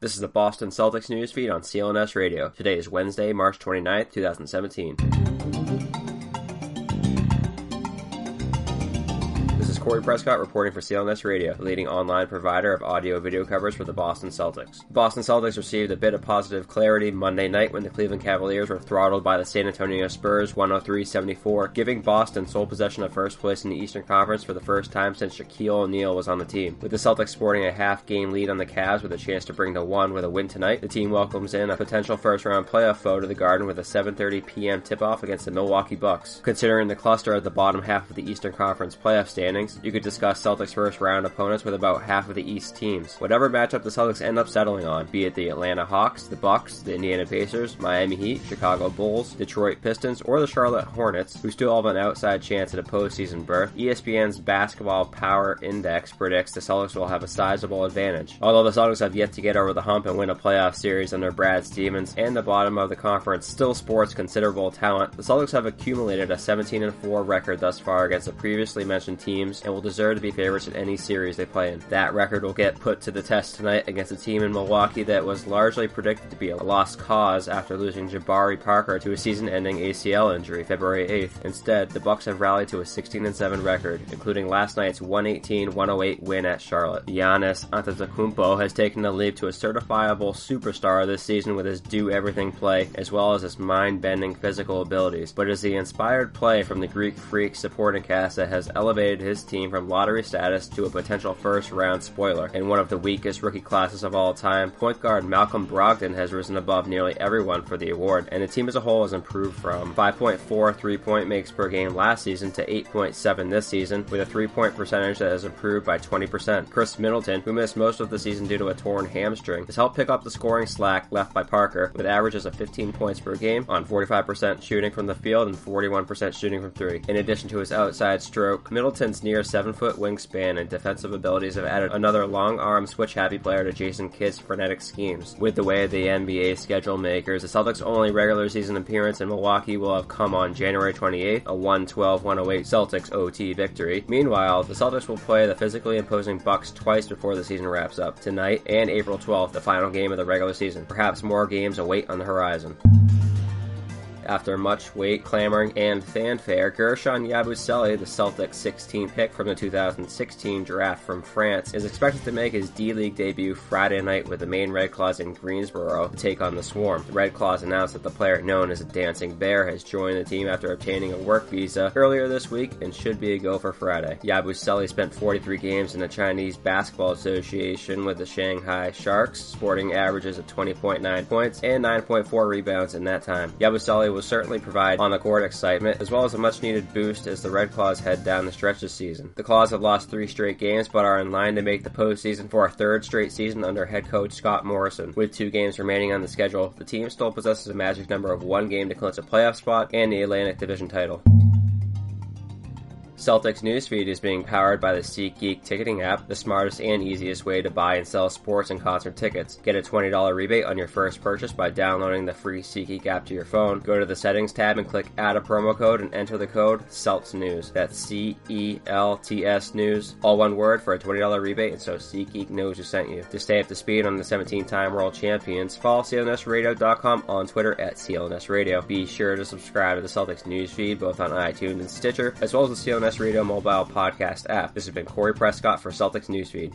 This is the Boston Celtics newsfeed on CLNS Radio. Today is Wednesday, March 29th, 2017. Corey Prescott reporting for CLNS Radio, the leading online provider of audio-video coverage for the Boston Celtics. The Boston Celtics received a bit of positive clarity Monday night when the Cleveland Cavaliers were throttled by the San Antonio Spurs 103-74, giving Boston sole possession of first place in the Eastern Conference for the first time since Shaquille O'Neal was on the team. With the Celtics sporting a half-game lead on the Cavs with a chance to bring to one with a win tonight, the team welcomes in a potential first-round playoff foe to the Garden with a 7:30 p.m. tip-off against the Milwaukee Bucks. Considering the cluster at the bottom half of the Eastern Conference playoff standings, you could discuss Celtics first round opponents with about half of the East teams. Whatever matchup the Celtics end up settling on, be it the Atlanta Hawks, the Bucks, the Indiana Pacers, Miami Heat, Chicago Bulls, Detroit Pistons, or the Charlotte Hornets, who still have an outside chance at a postseason berth, ESPN's Basketball Power Index predicts the Celtics will have a sizable advantage. Although the Celtics have yet to get over the hump and win a playoff series under Brad Stevens, and the bottom of the conference still sports considerable talent, the Celtics have accumulated a 17-4 record thus far against the previously mentioned teams and will deserve to be favorites in any series they play in. That record will get put to the test tonight against a team in Milwaukee that was largely predicted to be a lost cause after losing Jabari Parker to a season-ending ACL injury February 8th. Instead, the Bucks have rallied to a 16-7 record, including last night's 118-108 win at Charlotte. Giannis Antetokounmpo has taken a leap to a certifiable superstar this season with his do-everything play, as well as his mind-bending physical abilities, but it is the inspired play from the Greek Freak supporting cast that has elevated his team from lottery status to a potential first-round spoiler. In one of the weakest rookie classes of all time, point guard Malcolm Brogdon has risen above nearly everyone for the award, and the team as a whole has improved from 5.4 three-point makes per game last season to 8.7 this season, with a three-point percentage that has improved by 20%. Chris Middleton, who missed most of the season due to a torn hamstring, has helped pick up the scoring slack left by Parker, with averages of 15 points per game on 45% shooting from the field and 41% shooting from three. In addition to his outside stroke, Middleton's near 7-foot wingspan and defensive abilities have added another long-arm switch-happy player to Jason Kidd's frenetic schemes. With the way the NBA schedule makers, the Celtics' only regular season appearance in Milwaukee will have come on January 28th, a 112-108 Celtics OT victory. Meanwhile, the Celtics will play the physically imposing Bucks twice before the season wraps up, tonight and April 12th, the final game of the regular season. Perhaps more games await on the horizon. After much weight, clamoring, and fanfare, Guerschon Yabusele, the Celtics' 16th pick from the 2016 draft from France, is expected to make his D-League debut Friday night with the Maine Red Claws in Greensboro to take on the Swarm. The Red Claws announced that the player known as a Dancing Bear has joined the team after obtaining a work visa earlier this week and should be a go for Friday. Yabusele spent 43 games in the Chinese Basketball Association with the Shanghai Sharks, sporting averages of 20.9 points and 9.4 rebounds in that time. Yabusele will certainly provide on-the-court excitement, as well as a much-needed boost as the Red Claws head down the stretch this season. The Claws have lost 3 straight games, but are in line to make the postseason for a 3rd straight season under head coach Scott Morrison. With 2 games remaining on the schedule, the team still possesses a magic number of 1 game to clinch a playoff spot and the Atlantic Division title. Celtics newsfeed is being powered by the SeatGeek ticketing app, the smartest and easiest way to buy and sell sports and concert tickets. Get a $20 rebate on your first purchase by downloading the free SeatGeek app to your phone. Go to the settings tab and click add a promo code and enter the code CELTSNEWS. That's CELTS News, all one word, for a $20 rebate, and so SeatGeek knows who sent you. To stay up to speed on the 17-time world champions, follow CLNSradio.com on Twitter at CLNS Radio. Be sure to subscribe to the Celtics newsfeed both on iTunes and Stitcher, as well as the CLNS Radio mobile podcast app. This has been Corey Prescott for Celtics Newsfeed.